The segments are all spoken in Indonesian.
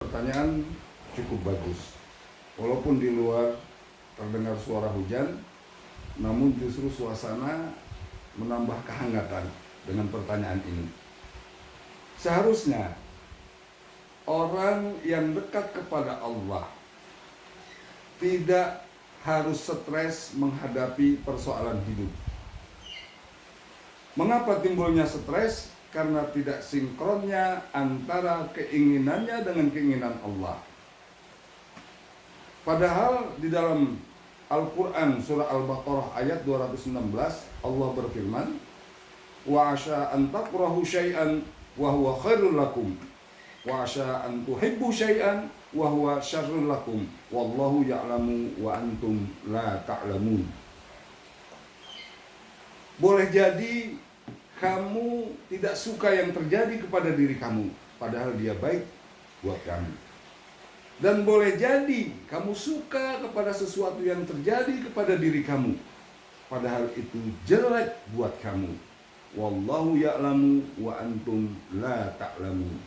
pertanyaan cukup bagus. Walaupun di luar terdengar suara hujan, namun justru suasana menambah kehangatan dengan pertanyaan ini. Seharusnya orang yang dekat kepada Allah tidak harus stres menghadapi persoalan hidup. Mengapa timbulnya stres? Karena tidak sinkronnya antara keinginannya dengan keinginan Allah. Padahal di dalam Al-Quran surah Al-Baqarah ayat 216 Allah berfirman, wa asa an takrahu syai'an wa huwa khairul lakum wa asa an tuhibbu syai'an wa huwa syarrul lakum wallahu ya'lamu wa antum la ta'lamun. Boleh jadi kamu tidak suka yang terjadi kepada diri kamu, padahal dia baik buat kamu. Dan boleh jadi kamu suka kepada sesuatu yang terjadi kepada diri kamu, padahal itu jelek buat kamu. Wallahu ya'lamu wa antum la ta'lamun.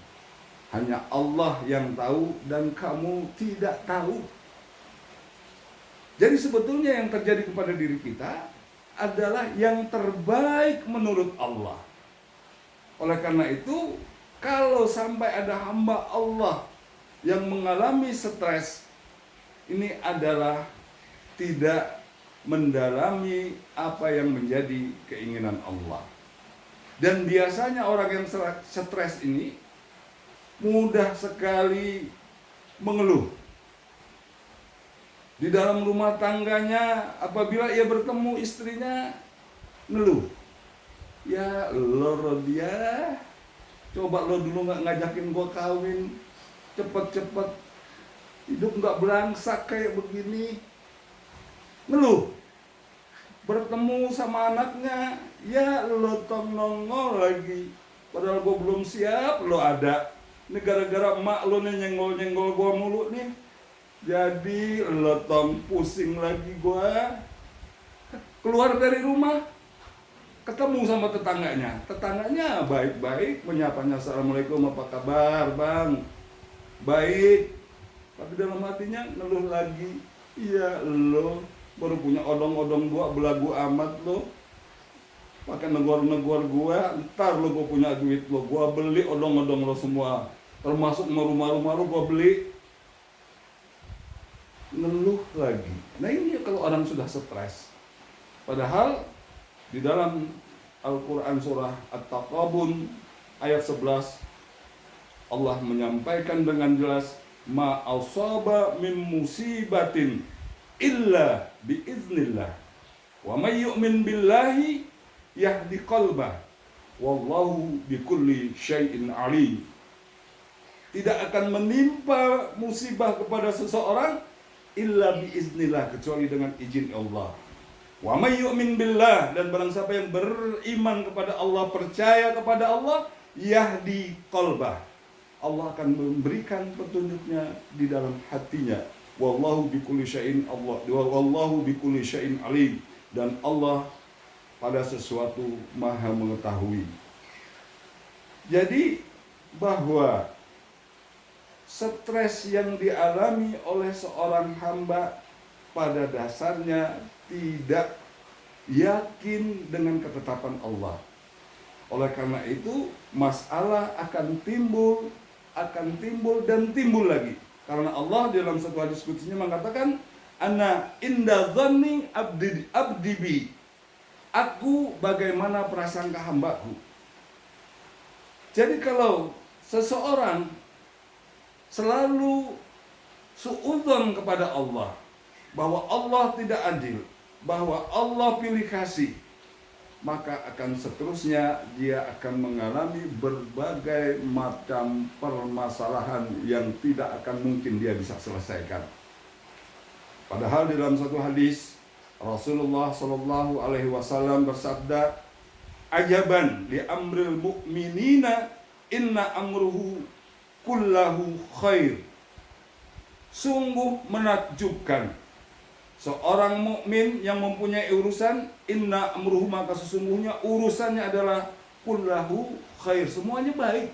Hanya Allah yang tahu dan kamu tidak tahu. Jadi sebetulnya yang terjadi kepada diri kita adalah yang terbaik menurut Allah. Oleh karena itu, kalau sampai ada hamba Allah yang mengalami stres, ini adalah tidak mendalami apa yang menjadi keinginan Allah. Dan biasanya orang yang stres ini mudah sekali mengeluh. Di dalam rumah tangganya, apabila ia bertemu istrinya, ngeluh. Ya lo dia, coba lo dulu gak ngajakin gua kawin, cepet-cepet, hidup gak berangsak kayak begini. Ngeluh. Bertemu sama anaknya, ya lo tong nongol lagi. Padahal gua belum siap, lo ada. Ini gara-gara emak lo nih nyenggol-nyenggol gua mulu nih. Jadi letong pusing lagi gua. Keluar dari rumah, ketemu sama tetangganya. Tetangganya baik-baik, menyapanya, assalamualaikum, apa kabar bang? Baik. Tapi dalam hatinya ngeluh lagi. Iya lo baru punya odong-odong gua, belagu amat lo. Pakai negor-negor gua, ntar lo gua punya duit lo, gua beli odong-odong lo semua. Termasuk rumah-rumah lo gua beli. Ngeluh lagi. Nah ini kalau orang sudah stres. Padahal di dalam Al-Quran surah At-Taqabun ayat 11 Allah menyampaikan dengan jelas, ma asaba min musibatin illa biiznillah wa may yu'min billahi yahdi qalbah wallahu bikulli syai'in alim. Tidak akan menimpa musibah kepada seseorang illa biiznillah, kecuali dengan izin Allah. Wa may yu'min billah, dan barang siapa yang beriman kepada Allah, percaya kepada Allah, yahdi qalbah, Allah akan memberikan petunjuknya di dalam hatinya. Wallahu bikulli syai'in Allah, wallahu bikulli syai'in alim, dan Allah pada sesuatu maha mengetahui. Jadi bahwa stres yang dialami oleh seorang hamba pada dasarnya tidak yakin dengan ketetapan Allah. Oleh karena itu, masalah akan timbul dan timbul lagi. Karena Allah dalam satu hadis kutsinya mengatakan, ana inda dhanni abdi bi. Aku bagaimana prasangka hambaku. Jadi kalau seseorang selalu suudzon kepada Allah, bahwa Allah tidak adil, bahwa Allah pilih kasih, maka akan seterusnya dia akan mengalami berbagai macam permasalahan yang tidak akan mungkin dia bisa selesaikan. Padahal di dalam satu hadis Rasulullah Shallallahu Alaihi Wasallam bersabda, ajaban li amril mu'minina inna amruhu kullahu khair. Sungguh menakjubkan seorang mukmin yang mempunyai urusan, inna amruhu, maka sesungguhnya urusannya adalah kullahu khair, semuanya baik.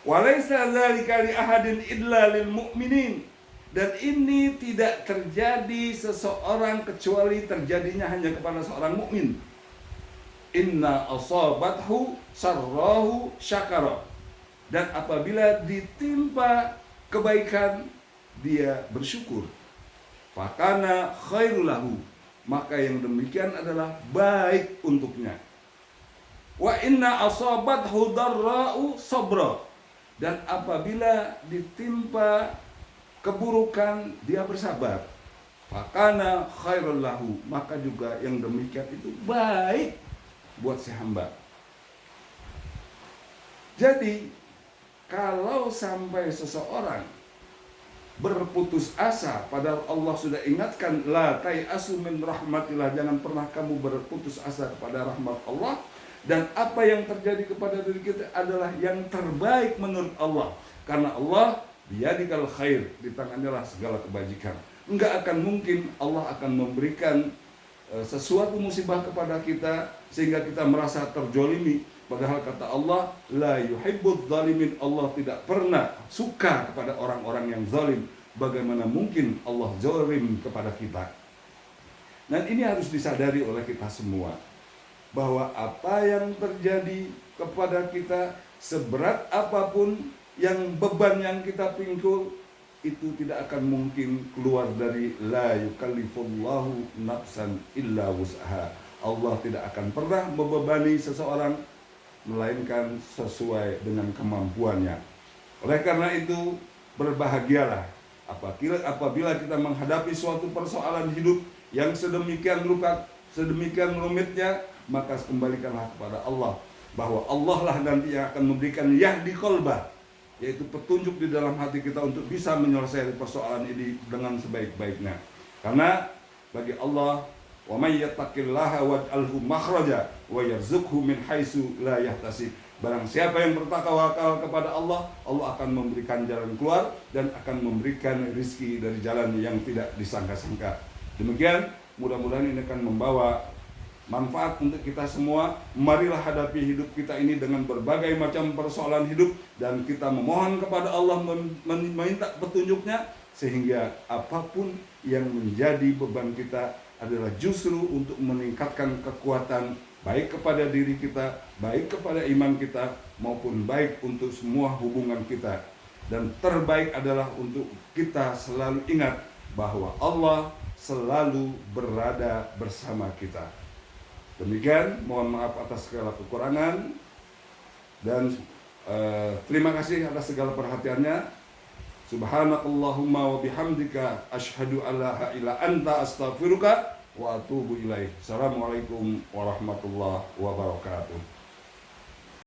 Walaysa dzalika li ahadin illa lil mu'minin. Dan ini tidak terjadi seseorang kecuali terjadinya hanya kepada seorang mukmin. Inna asabathu sarrahu syakara. Dan apabila ditimpa kebaikan, dia bersyukur. Fakana khairul lahu, maka yang demikian adalah baik untuknya. Wa inna asabathu darra'u sabra. Dan apabila ditimpa keburukan, dia bersabar. Fakana khairul lahu, maka juga yang demikian itu baik buat si hamba. Jadi kalau sampai seseorang berputus asa, padahal Allah sudah ingatkan, la tai'asu min rahmatillah, jangan pernah kamu berputus asa kepada rahmat Allah. Dan apa yang terjadi kepada diri kita adalah yang terbaik menurut Allah. Karena Allah biyadikal khair, di tangannya lah segala kebajikan. Enggak akan mungkin Allah akan memberikan sesuatu musibah kepada kita sehingga kita merasa terjolimi. Padahal kata Allah, la yuhibbudz zalimin, Allah tidak pernah suka kepada orang-orang yang zalim. Bagaimana mungkin Allah zalim kepada kita? Dan ini harus disadari oleh kita semua, bahwa apa yang terjadi kepada kita, seberat apapun yang beban yang kita pikul, itu tidak akan mungkin keluar dari la yukallifullahu nafsan illa wus'aha. Allah tidak akan pernah membebani seseorang melainkan sesuai dengan kemampuannya. Oleh karena itu, berbahagialah apabila kita menghadapi suatu persoalan hidup yang sedemikian rumitnya, maka kembalikanlah kepada Allah, bahwa Allah lah nanti yang akan memberikan yahdi qalbah, yaitu petunjuk di dalam hati kita untuk bisa menyelesaikan persoalan ini dengan sebaik-baiknya. Karena bagi Allah, wa may yattaqillaha waj'alhu makhraja wa yarzuqhu min haitsu la yahtasib. Barang siapa yang bertawakal kepada Allah, Allah akan memberikan jalan keluar dan akan memberikan rizki dari jalan yang tidak disangka-sangka. Demikian, mudah-mudahan ini akan membawa manfaat untuk kita semua. Marilah hadapi hidup kita ini dengan berbagai macam persoalan hidup, dan kita memohon kepada Allah, meminta petunjuknya, sehingga apapun yang menjadi beban kita adalah justru untuk meningkatkan kekuatan baik kepada diri kita, baik kepada iman kita, maupun baik untuk semua hubungan kita. Dan terbaik adalah untuk kita selalu ingat bahwa Allah selalu berada bersama kita. Demikian, mohon maaf atas segala kekurangan, dan terima kasih atas segala perhatiannya. Subhanakallahumma wa bihamdika asyhadu alla ilaha illa anta astaghfiruka wa atubu ilaik. Assalamualaikum warahmatullahi wabarakatuh.